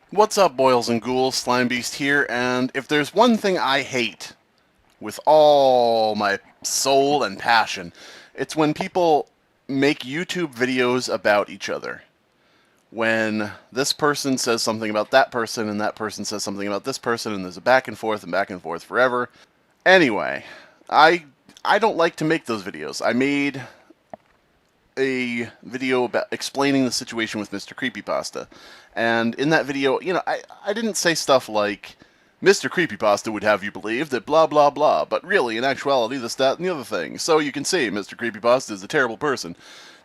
What's up, boils and ghouls? Slime Beast here, and if there's one thing I hate with all my soul and passion, it's when people make YouTube videos about each other. When this person says something about that person, and that person says something about this person, and there's a back and back and forth forever. Anyway, I I don't like to make those videos. I made a video about explaining the situation with Mr. Creepypasta. And in that video, I didn't say stuff like, Mr. Creepypasta would have you believe that blah blah blah, but really, in actuality, this, that, and the other thing. So you can see Mr. Creepypasta is a terrible person.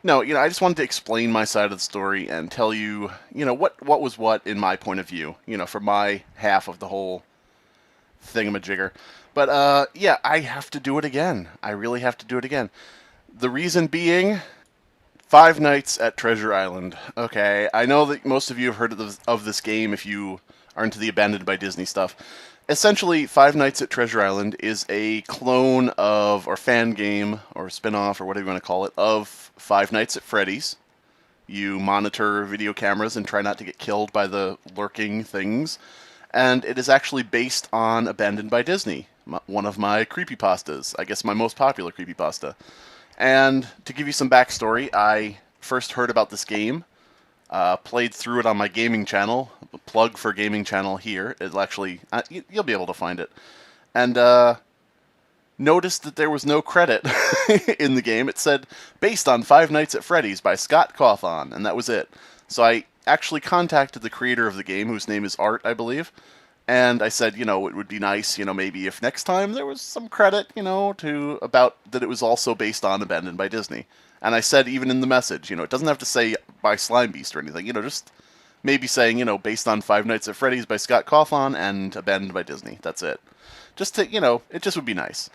No, I just wanted to explain my side of the story and tell you, what was what in my point of view, from my half of the whole thingamajigger. But, yeah, I have to do it again. I really have to do it again. The reason being, Five Nights at Treasure Island. Okay, I know that most of you have heard of this game if you are into the Abandoned by Disney stuff. Essentially, Five Nights at Treasure Island is a clone of, or fan game, or spin-off, or whatever you want to call it, of Five Nights at Freddy's. You monitor video cameras and try not to get killed by the lurking things. And it is actually based on Abandoned by Disney, one of my creepypastas. I guess my most popular creepypasta. And to give you some backstory, I first heard about this game, played through it on my gaming channel, plug for gaming channel here. It'll actually, you'll be able to find it. And noticed that there was no credit in the game. It said, based on Five Nights at Freddy's by Scott Cawthon, and that was it. So I actually contacted the creator of the game, whose name is Art, I believe, and I said, it would be nice, maybe if next time there was some credit, to about that it was also based on Abandoned by Disney. And I said even in the message, it doesn't have to say by Slime Beast or anything, just maybe saying, based on Five Nights at Freddy's by Scott Cawthon and Abandoned by Disney. That's it. Just to, it just would be nice.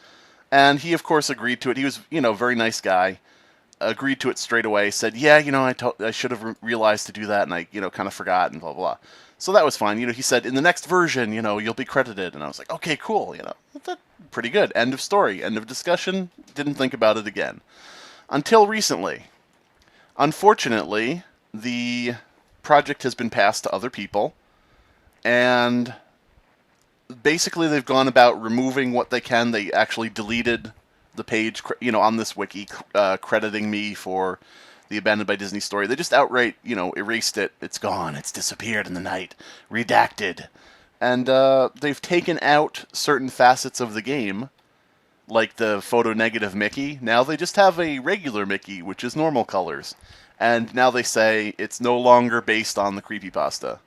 And he, of course, agreed to it. He was, very nice guy. Agreed to it straight away. Said, yeah, I should have realized to do that, and I, kind of forgot, and blah, blah, blah. So that was fine. He said, in the next version, you'll be credited. And I was like, okay, cool, that's pretty good. End of story. End of discussion. Didn't think about it again. Until recently. Unfortunately, the project has been passed to other people, and basically they've gone about removing what they can. They actually deleted the page, on this wiki, crediting me for the Abandoned by Disney story. They just outright, erased it. It's gone. It's disappeared in the night. Redacted. And they've taken out certain facets of the game, like the photo negative Mickey. Now they just have a regular Mickey, which is normal colors. And now they say it's no longer based on the creepypasta.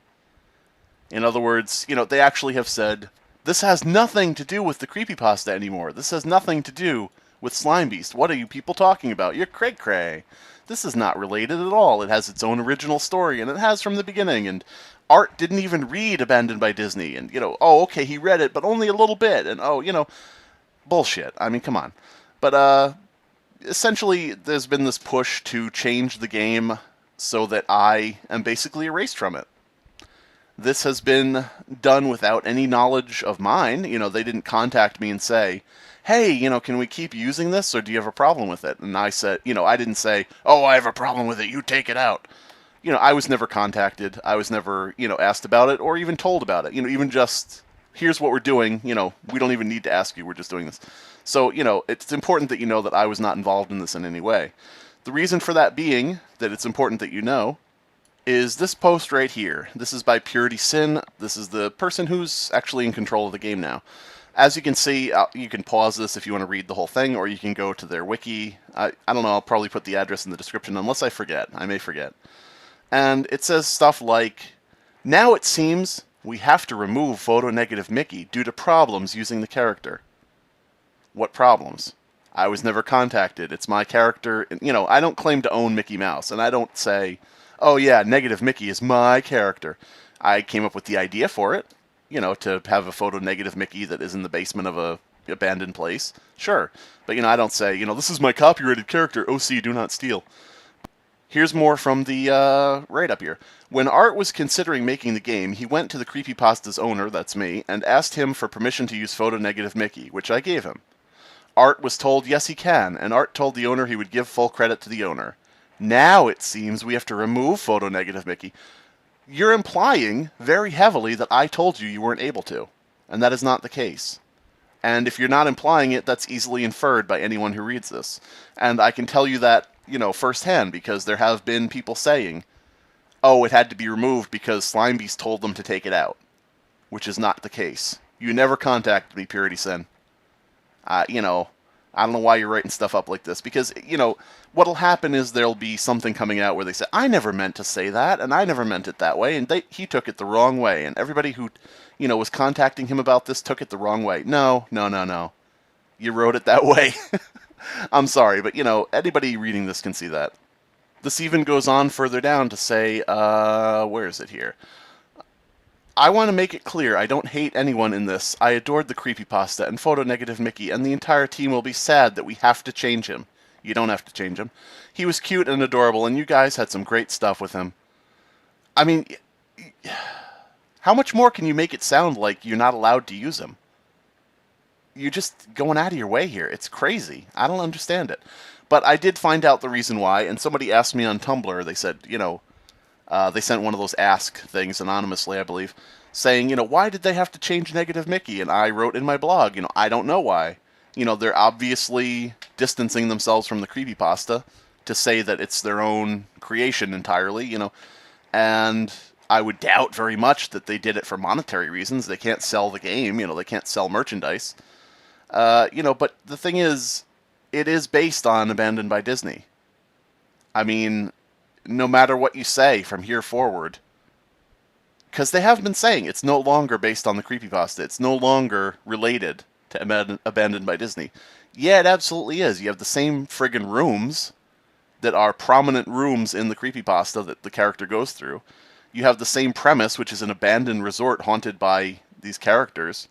In other words, they actually have said, this has nothing to do with the creepypasta anymore. This has nothing to do with Slime Beast. What are you people talking about? You're cray-cray. This is not related at all. It has its own original story, and it has from the beginning, and Art didn't even read Abandoned by Disney, and, oh, okay, he read it, but only a little bit, and, oh, bullshit. I mean, come on. But, essentially, there's been this push to change the game so that I am basically erased from it. This has been done without any knowledge of mine. They didn't contact me and say, hey, can we keep using this, or do you have a problem with it? And I said, I didn't say, oh, I have a problem with it, you take it out. I was never contacted. I was never, asked about it, or even told about it. Even just, here's what we're doing, we don't even need to ask you, we're just doing this. So, it's important that you know that I was not involved in this in any way. The reason for that being, that it's important that you know, is this post right here. This is by Purity Sin. This is the person who's actually in control of the game now. As you can see, you can pause this if you want to read the whole thing, or you can go to their wiki. I don't know, I'll probably put the address in the description, unless I forget. I may forget. And it says stuff like, now it seems we have to remove photo negative Mickey due to problems using the character. What problems? I was never contacted. It's my character. I don't claim to own Mickey Mouse, and I don't say, oh yeah, negative Mickey is my character. I came up with the idea for it. To have a photo negative Mickey that is in the basement of a abandoned place. Sure. But, I don't say, this is my copyrighted character, OC, do not steal. Here's more from the write-up here. When Art was considering making the game, he went to the creepypasta's owner, that's me, and asked him for permission to use photo negative Mickey, which I gave him. Art was told yes he can, and Art told the owner he would give full credit to the owner. Now it seems we have to remove photo negative Mickey. you're implying very heavily that I told you you weren't able to, and that is not the case. And if you're not implying it, that's easily inferred by anyone who reads this. And I can tell you that, firsthand, because there have been people saying, oh, it had to be removed because Slimebeast told them to take it out, which is not the case. You never contacted me, Purity Sin. I don't know why you're writing stuff up like this, because, what'll happen is there'll be something coming out where they say, I never meant to say that, and I never meant it that way, and he took it the wrong way, and everybody who, was contacting him about this took it the wrong way. No. You wrote it that way. I'm sorry, but, anybody reading this can see that. This even goes on further down to say, where is it here? I want to make it clear, I don't hate anyone in this. I adored the creepypasta and photo-negative Mickey, and the entire team will be sad that we have to change him. You don't have to change him. He was cute and adorable, and you guys had some great stuff with him. I mean, how much more can you make it sound like you're not allowed to use him? You're just going out of your way here. It's crazy. I don't understand it. But I did find out the reason why, and somebody asked me on Tumblr, they said, they sent one of those ask things anonymously, I believe, saying, why did they have to change Negative Mickey? And I wrote in my blog, I don't know why. They're obviously distancing themselves from the creepypasta to say that it's their own creation entirely, and I would doubt very much that they did it for monetary reasons. They can't sell the game, they can't sell merchandise. But the thing is, it is based on Abandoned by Disney. I mean, no matter what you say from here forward, because they have been saying it's no longer based on the creepypasta. It's no longer related to Abandoned by Disney. Yeah, it absolutely is. You have the same friggin' rooms that are prominent rooms in the creepypasta that the character goes through. You have the same premise, which is an abandoned resort haunted by these characters.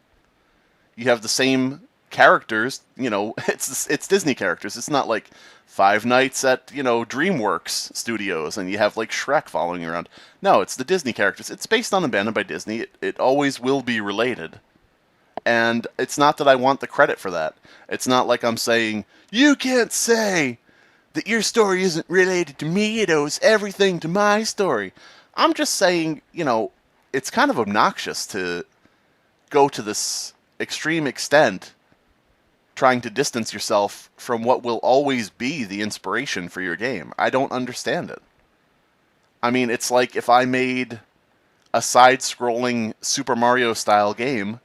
You have the same characters, it's Disney characters. It's not like Five Nights at, DreamWorks Studios and you have like Shrek following you around. No, it's the Disney characters. It's based on Abandoned by Disney. It always will be related. And it's not that I want the credit for that. It's not like I'm saying, you can't say that your story isn't related to me, it owes everything to my story. I'm just saying, it's kind of obnoxious to go to this extreme extent trying to distance yourself from what will always be the inspiration for your game. I don't understand it. I mean, it's like if I made a side-scrolling Super Mario-style game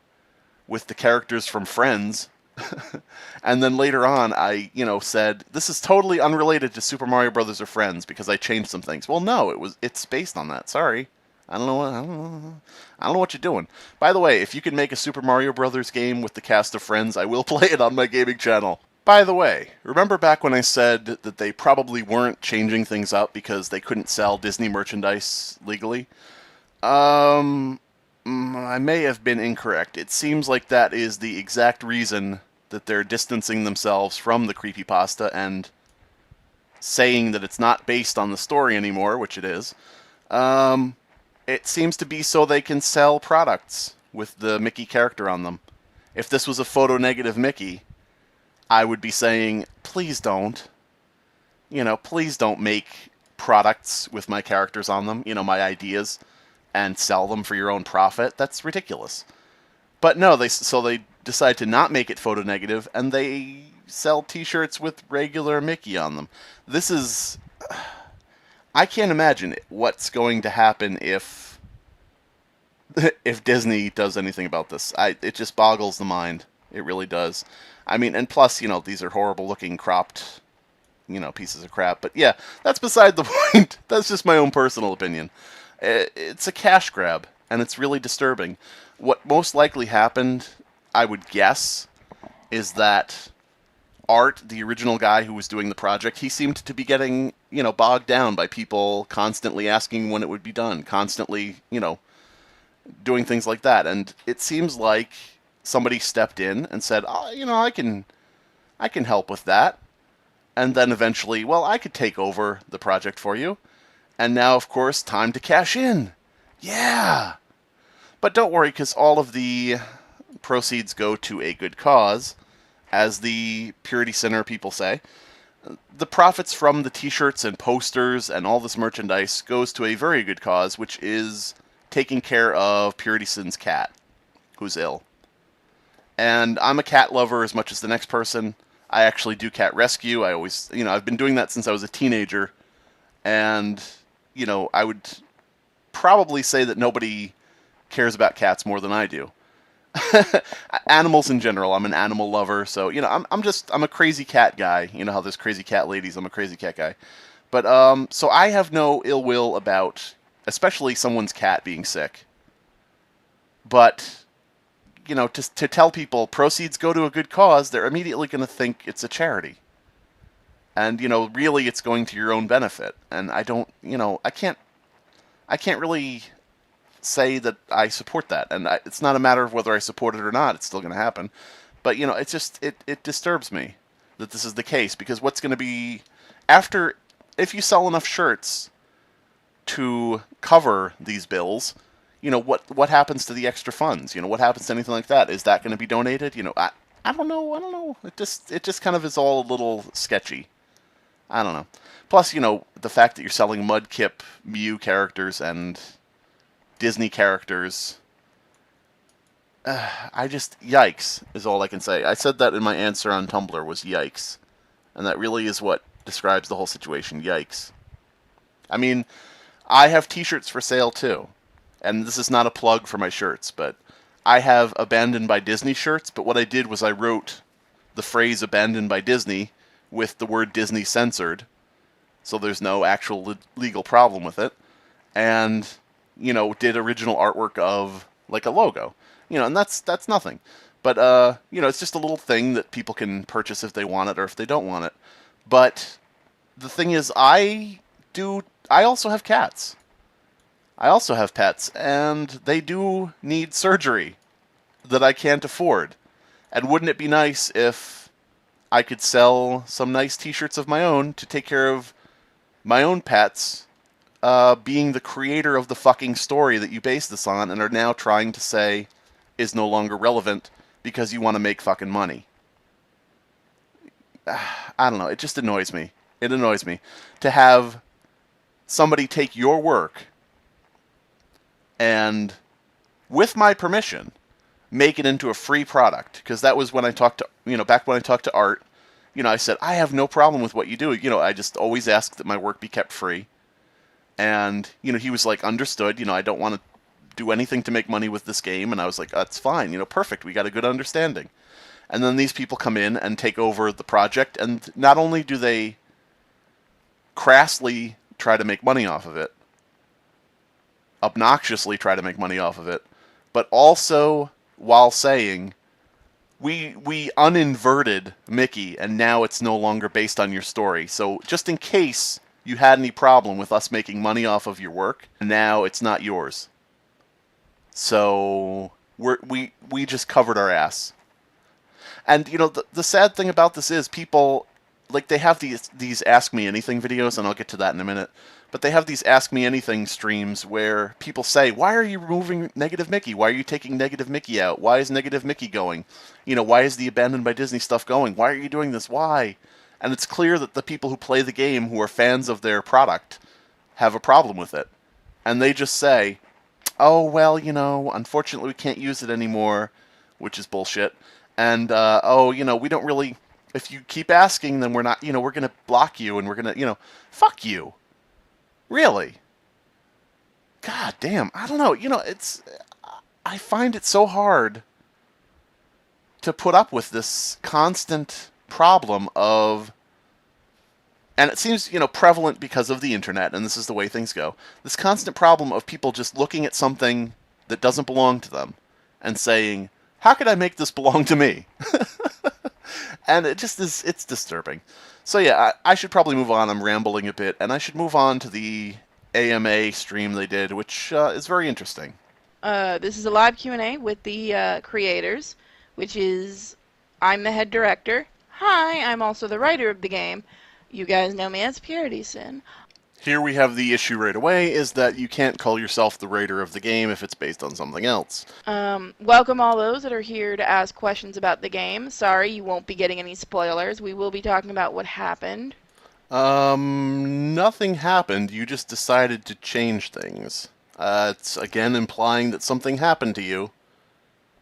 with the characters from Friends, and then later on I, said, this is totally unrelated to Super Mario Brothers or Friends because I changed some things. Well, no, it's based on that. Sorry. I don't know what you're doing. By the way, if you can make a Super Mario Brothers game with the cast of Friends, I will play it on my gaming channel. By the way, remember back when I said that they probably weren't changing things up because they couldn't sell Disney merchandise legally? I may have been incorrect. It seems like that is the exact reason that they're distancing themselves from the creepypasta and saying that it's not based on the story anymore, which it is. It seems to be so they can sell products with the Mickey character on them. If this was a photo-negative Mickey, I would be saying, please don't. Please don't make products with my characters on them, my ideas, and sell them for your own profit. That's ridiculous. But no, they decide to not make it photo-negative, and they sell t-shirts with regular Mickey on them. This is... I can't imagine what's going to happen if Disney does anything about this. It just boggles the mind. It really does. I mean, and plus, these are horrible-looking cropped, pieces of crap. But yeah, that's beside the point. That's just my own personal opinion. It's a cash grab, and it's really disturbing. What most likely happened, I would guess, is that Art, the original guy who was doing the project, he seemed to be getting, bogged down by people constantly asking when it would be done, constantly, doing things like that. And it seems like somebody stepped in and said, oh, I can help with that. And then eventually, well, I could take over the project for you. And now, of course, time to cash in. Yeah! But don't worry, because all of the proceeds go to a good cause, as the Purity Center people say. the profits from the t-shirts and posters and all this merchandise goes to a very good cause, which is taking care of Purity Sin's cat, who's ill. And I'm a cat lover as much as the next person. I actually do cat rescue. I always, I've been doing that since I was a teenager. And, I would probably say that nobody cares about cats more than I do. Animals in general. I'm an animal lover, so I'm a crazy cat guy. You know how there's crazy cat ladies. I'm a crazy cat guy. But so I have no ill will about, especially someone's cat being sick. But to tell people proceeds go to a good cause, they're immediately going to think it's a charity. And really, it's going to your own benefit. And I don't, I can't really say that I support that, and it's not a matter of whether I support it or not. It's still going to happen, but it's just it disturbs me that this is the case, because what's going to be after, if you sell enough shirts to cover these bills, what happens to the extra funds? What happens to anything like that? Is that going to be donated? I don't know. It just kind of is all a little sketchy. I don't know. Plus, the fact that you're selling Mudkip Mew characters and Disney characters, yikes is all I can say. I said that in my answer on Tumblr, was yikes. And that really is what describes the whole situation, yikes. I mean, I have t-shirts for sale too. And this is not a plug for my shirts, but I have Abandoned by Disney shirts, but what I did was I wrote the phrase Abandoned by Disney with the word Disney censored, so there's no actual legal problem with it. And did original artwork of like a logo, and that's nothing. But it's just a little thing that people can purchase if they want it or if they don't want it. But the thing is, I also have cats. I also have pets, and they do need surgery that I can't afford. And wouldn't it be nice if I could sell some nice t-shirts of my own to take care of my own pets, being the creator of the fucking story that you base this on and are now trying to say is no longer relevant because you want to make fucking money. I don't know. It just annoys me. It annoys me to have somebody take your work and, with my permission, make it into a free product. Because that was when I talked to, back when I talked to Art, I said, I have no problem with what you do. I just always ask that my work be kept free. And, he was like, understood, I don't want to do anything to make money with this game. And I was like, that's fine, perfect, we got a good understanding. And then these people come in and take over the project, and not only do they crassly try to make money off of it, obnoxiously try to make money off of it, but also while saying, we uninverted Mickey, and now it's no longer based on your story. So just in case you had any problem with us making money off of your work, now it's not yours. So we just covered our ass. And the sad thing about this is people, like, they have these Ask Me Anything videos, and I'll get to that in a minute. But they have these Ask Me Anything streams where people say, why are you removing Negative Mickey? Why are you taking Negative Mickey out? Why is Negative Mickey going? Why is the Abandoned by Disney stuff going? Why are you doing this? Why? And it's clear that the people who play the game, who are fans of their product, have a problem with it. And they just say, oh, well, unfortunately we can't use it anymore, which is bullshit. And, we don't really, if you keep asking, then we're not, we're going to block you, and we're going to, fuck you. Really? God damn, I don't know, I find it so hard to put up with this constant problem of, and it seems, prevalent because of the internet, and this is the way things go, this constant problem of people just looking at something that doesn't belong to them and saying, how could I make this belong to me? And it just is, it's disturbing. So yeah, I should probably move on. I'm rambling a bit, and I should move on to the AMA stream they did, which is very interesting. This is a live Q&A with the creators, which is, I'm the head director. Hi, I'm also the writer of the game. You guys know me as Purity Sin. Here we have the issue right away is that you can't call yourself the writer of the game if it's based on something else. Welcome all those that are here to ask questions about the game. Sorry, you won't be getting any spoilers. We will be talking about what happened. Nothing happened. You just decided to change things. It's again implying that something happened to you.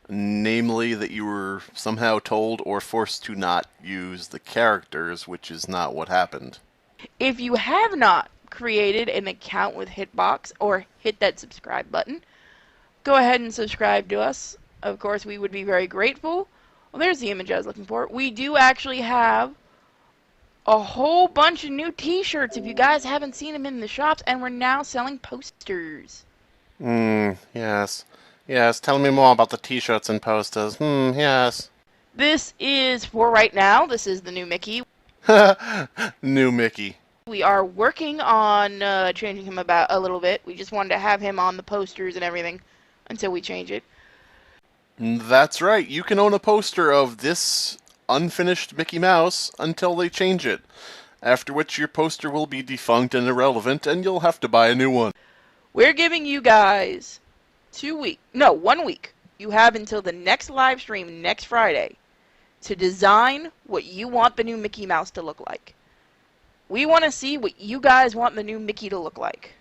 Namely, that you were somehow told or forced to not use the characters, which is not what happened. If you have not created an account with Hitbox or hit that subscribe button, go ahead and subscribe to us. Of course, we would be very grateful. Well, there's the image I was looking for. We do actually have a whole bunch of new t-shirts if you guys haven't seen them in the shops, and we're now selling posters. Yes. Yes, tell me more about the t-shirts and posters. Yes. This is for right now. This is the new Mickey. New Mickey. We are working on changing him about a little bit. We just wanted to have him on the posters and everything until we change it. That's right. You can own a poster of this unfinished Mickey Mouse until they change it. After which your poster will be defunct and irrelevant, and you'll have to buy a new one. We're giving you guys 1 week. You have until the next live stream next Friday to design what you want the new Mickey Mouse to look like. We want to see what you guys want the new Mickey to look like.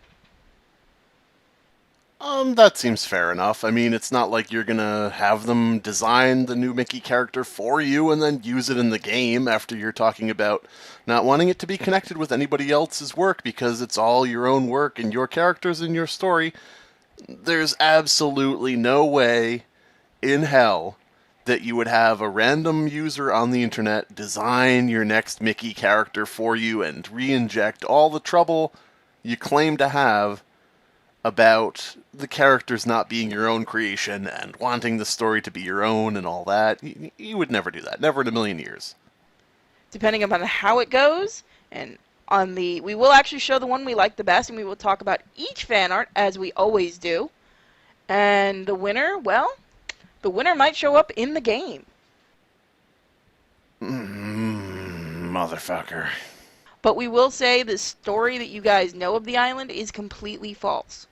That seems fair enough. I mean, it's not like you're gonna have them design the new Mickey character for you and then use it in the game after you're talking about not wanting it to be connected with anybody else's work because it's all your own work and your characters and your story. There's absolutely no way in hell that you would have a random user on the internet design your next Mickey character for you and re-inject all the trouble you claim to have about the characters not being your own creation and wanting the story to be your own and all that. You would never do that. Never in a million years. Depending upon how it goes, and we will actually show the one we like the best, and we will talk about each fan art as we always do. And the winner, well, the winner might show up in the game. Motherfucker. But we will say the story that you guys know of the island is completely false.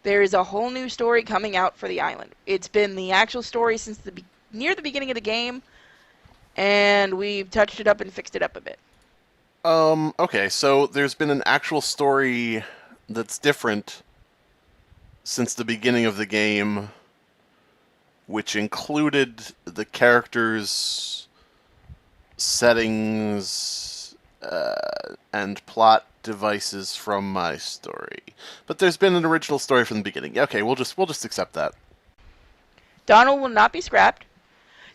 There is a whole new story coming out for the island. It's been the actual story since near the beginning of the game, and we've touched it up and fixed it up a bit. Okay, so there's been an actual story that's different since the beginning of the game, which included the characters' settings and plot devices from my story. But there's been an original story from the beginning. Okay, we'll just accept that. Donald will not be scrapped.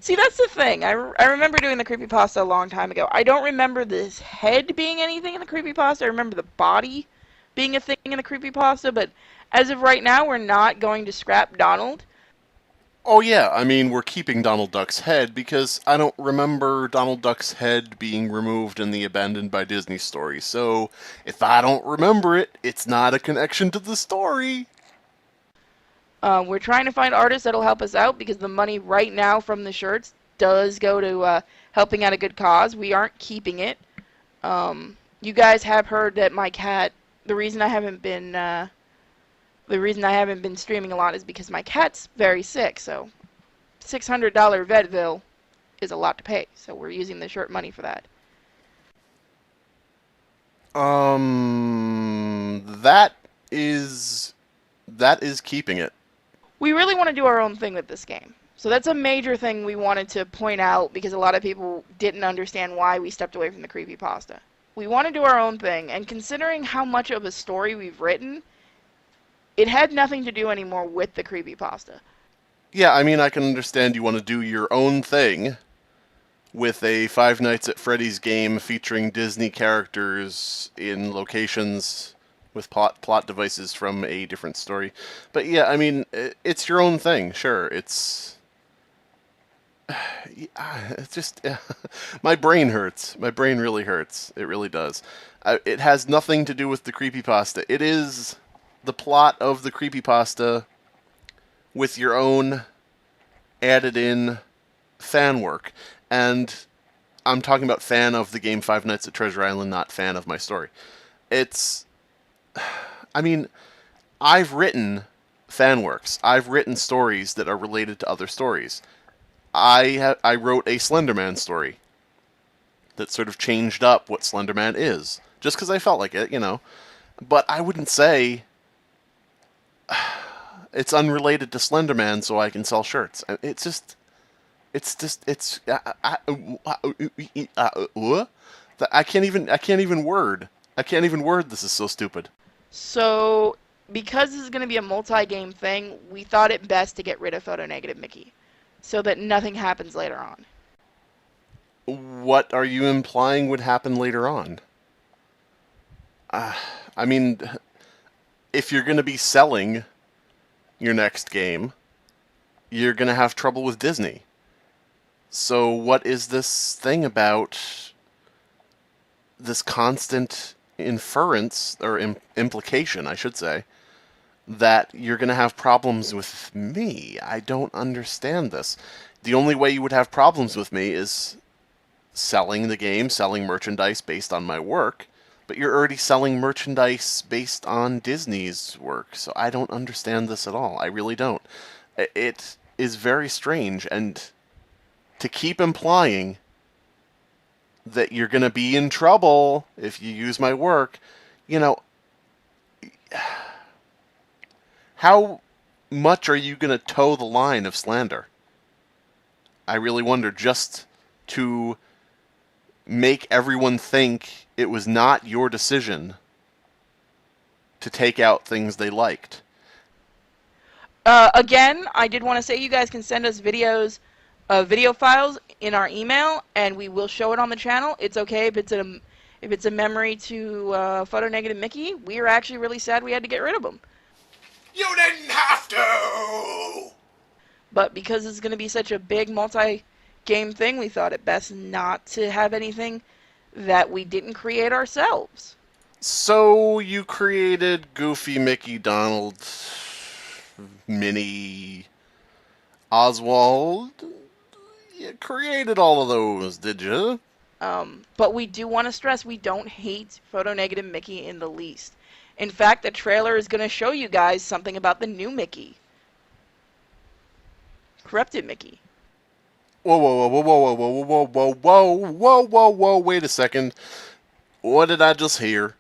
See, that's the thing. I remember doing the creepypasta a long time ago. I don't remember this head being anything in the creepypasta. I remember the body being a thing in the creepypasta, but as of right now, we're not going to scrap Donald. Oh yeah, I mean, we're keeping Donald Duck's head because I don't remember Donald Duck's head being removed in the Abandoned by Disney story, so if I don't remember it, it's not a connection to the story. We're trying to find artists that'll help us out because the money right now from the shirts does go to helping out a good cause. We aren't keeping it. You guys have heard that my cat, the reason I haven't been streaming a lot is because my cat's very sick, so $600 vet bill is a lot to pay, so we're using the shirt money for that. That is keeping it. We really want to do our own thing with this game. So that's a major thing we wanted to point out because a lot of people didn't understand why we stepped away from the creepypasta. We want to do our own thing, and considering how much of a story we've written, it had nothing to do anymore with the creepypasta. Yeah, I mean, I can understand you want to do your own thing with a Five Nights at Freddy's game featuring Disney characters in locations with plot devices from a different story. But yeah, I mean, it's your own thing, sure. It's just... my brain hurts. My brain really hurts. It really does. It has nothing to do with the creepypasta. It is the plot of the creepypasta with your own added-in fan work. And I'm talking about fan of the game Five Nights at Treasure Island, not fan of my story. It's I mean, I've written fan works. I've written stories that are related to other stories. I wrote a Slenderman story that sort of changed up what Slenderman is, just because I felt like it, you know. But I wouldn't say it's unrelated to Slenderman, so I can sell shirts. It's what? I can't even word. I can't even word. This is so stupid. So, because this is going to be a multi-game thing, we thought it best to get rid of photo negative Mickey, so that nothing happens later on. What are you implying would happen later on? I mean, if you're going to be selling your next game, you're going to have trouble with Disney. So what is this thing about this constant inference, or implication, I should say, that you're going to have problems with me? I don't understand this. The only way you would have problems with me is selling the game, selling merchandise based on my work, but you're already selling merchandise based on Disney's work, so I don't understand this at all. I really don't. It is very strange, and to keep implying that you're going to be in trouble if you use my work, you know, how much are you going to toe the line of slander? I really wonder, just to make everyone think it was not your decision to take out things they liked. Again, I did want to say you guys can send us video files in our email, and we will show it on the channel. It's okay if it's a memory to photo negative Mickey. We are actually really sad we had to get rid of him. You didn't have to! But because it's going to be such a big multi-game thing, we thought it best not to have anything that we didn't create ourselves. So you created Goofy, Mickey, Donald, Minnie, Oswald. You created all of those, did you? But we do want to stress we don't hate photo negative Mickey in the least. In fact, the trailer is going to show you guys something about the new Mickey. Corrupted Mickey. Whoa, whoa, whoa, whoa, whoa, whoa, whoa, whoa, whoa, whoa, whoa, whoa, wait a second. What did I just hear?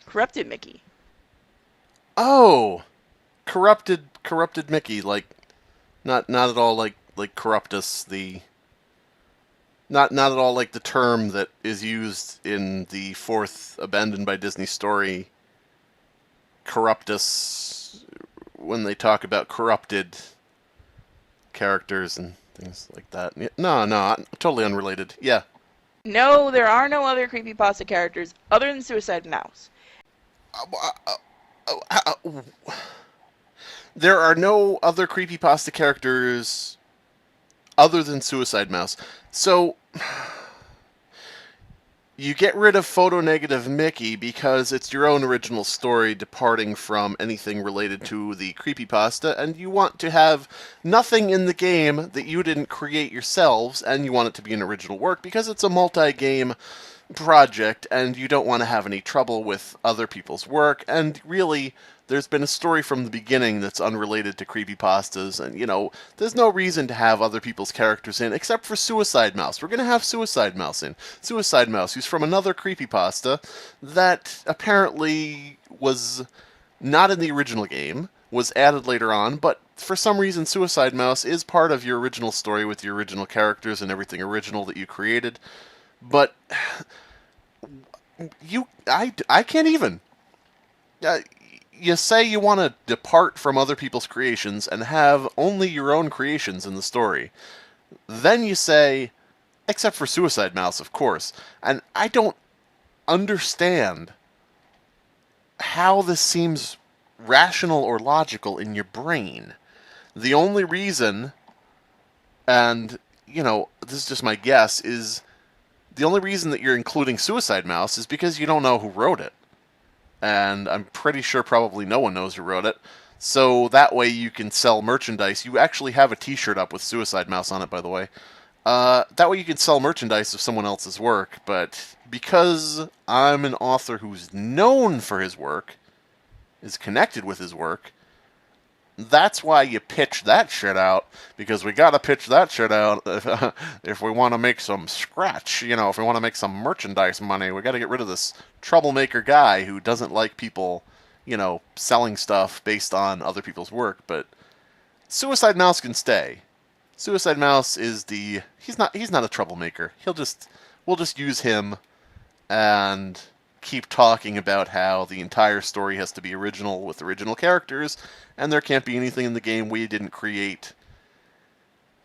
Corrupted Mickey. Oh, corrupted Mickey, like, not at all like Corruptus, the, not at all like the term that is used in the fourth Abandoned by Disney story, Corruptus, when they talk about corrupted characters and things like that. No, totally unrelated. Yeah. No, there are no other creepypasta characters other than Suicide Mouse. There are no other creepypasta characters other than Suicide Mouse. So, you get rid of photo negative Mickey because it's your own original story departing from anything related to the creepypasta, and you want to have nothing in the game that you didn't create yourselves, and you want it to be an original work because it's a multi-game project, and you don't want to have any trouble with other people's work, and really, there's been a story from the beginning that's unrelated to creepypastas, and, you know, there's no reason to have other people's characters in, except for Suicide Mouse. We're going to have Suicide Mouse in. Suicide Mouse, who's from another creepypasta that apparently was not in the original game, was added later on, but for some reason Suicide Mouse is part of your original story with your original characters and everything original that you created, but I can't even. You say you want to depart from other people's creations and have only your own creations in the story. Then you say, except for Suicide Mouse, of course. And I don't understand how this seems rational or logical in your brain. The only reason, and, you know, this is just my guess, is the only reason that you're including Suicide Mouse is because you don't know who wrote it. And I'm pretty sure probably no one knows who wrote it. So that way you can sell merchandise. You actually have a t-shirt up with Suicide Mouse on it, by the way. That way you can sell merchandise of someone else's work, but because I'm an author who's known for his work, is connected with his work, that's why you pitch that shit out, because we gotta pitch that shit out if we want to make some scratch, if we want to make some merchandise money, we gotta get rid of this troublemaker guy who doesn't like people, selling stuff based on other people's work. But Suicide Mouse can stay. Suicide Mouse is he's not a troublemaker. We'll just use him and keep talking about how the entire story has to be original with original characters, and there can't be anything in the game we didn't create,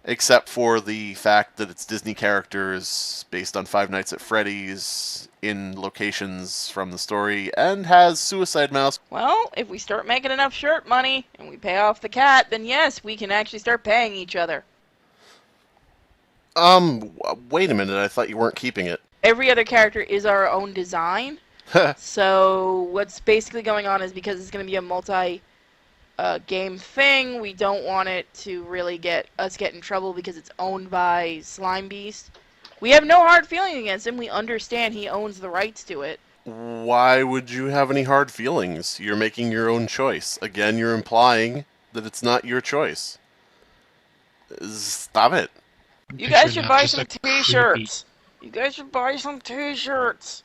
except for the fact that it's Disney characters based on Five Nights at Freddy's in locations from the story, and has Suicide Mouse. Well, if we start making enough shirt money and we pay off the cat, then yes, we can actually start paying each other. Wait a minute, I thought you weren't keeping it. Every other character is our own design. So what's basically going on is, because it's going to be a multi-game thing, we don't want it to really get in trouble because it's owned by Slime Beast. We have no hard feeling against him. We understand he owns the rights to it. Why would you have any hard feelings? You're making your own choice. Again, you're implying that it's not your choice. Stop it. You guys should buy some t-shirts. You guys should buy some t-shirts.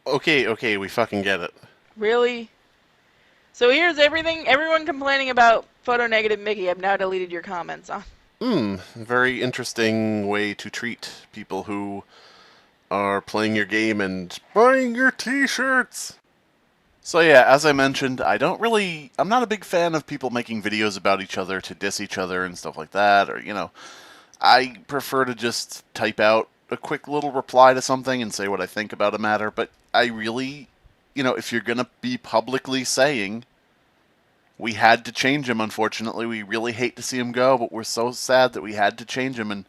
Okay, we fucking get it. Really? So here's everyone complaining about photo negative Mickey. I've now deleted your comments on. Very interesting way to treat people who are playing your game and buying your t-shirts. So yeah, as I mentioned, I'm not a big fan of people making videos about each other to diss each other and stuff like that, or, I prefer to just type out a quick little reply to something and say what I think about a matter. But I really, if you're going to be publicly saying we had to change him, unfortunately, we really hate to see him go, but we're so sad that we had to change him, and,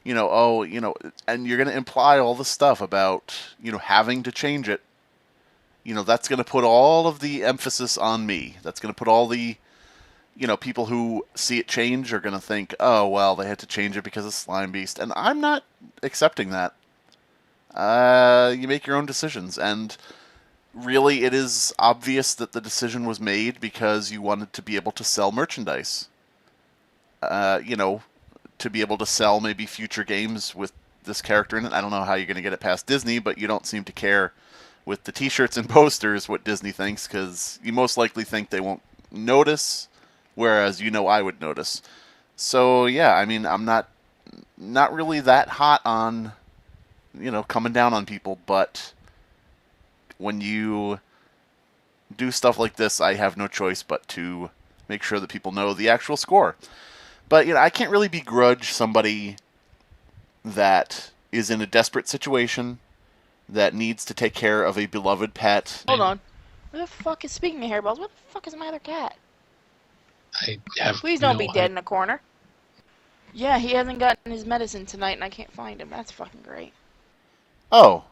and you're going to imply all the stuff about, having to change it, that's going to put all of the emphasis on me. That's going to put all the, people who see it change are going to think, oh, well, they had to change it because of Slime Beast. And I'm not accepting that. You make your own decisions. And really, it is obvious that the decision was made because you wanted to be able to sell merchandise. To be able to sell maybe future games with this character in it. I don't know how you're going to get it past Disney, but you don't seem to care with the t-shirts and posters what Disney thinks, because you most likely think they won't notice, whereas I would notice. So yeah, I mean, I'm not really that hot on coming down on people, but when you do stuff like this, I have no choice but to make sure that people know the actual score. But I can't really begrudge somebody that is in a desperate situation, that needs to take care of a beloved pet. Hold on. Where the fuck is, speaking of hairballs, where the fuck is my other cat? I have Please don't no be dead in a corner. Yeah, he hasn't gotten his medicine tonight and I can't find him. That's fucking great. Oh,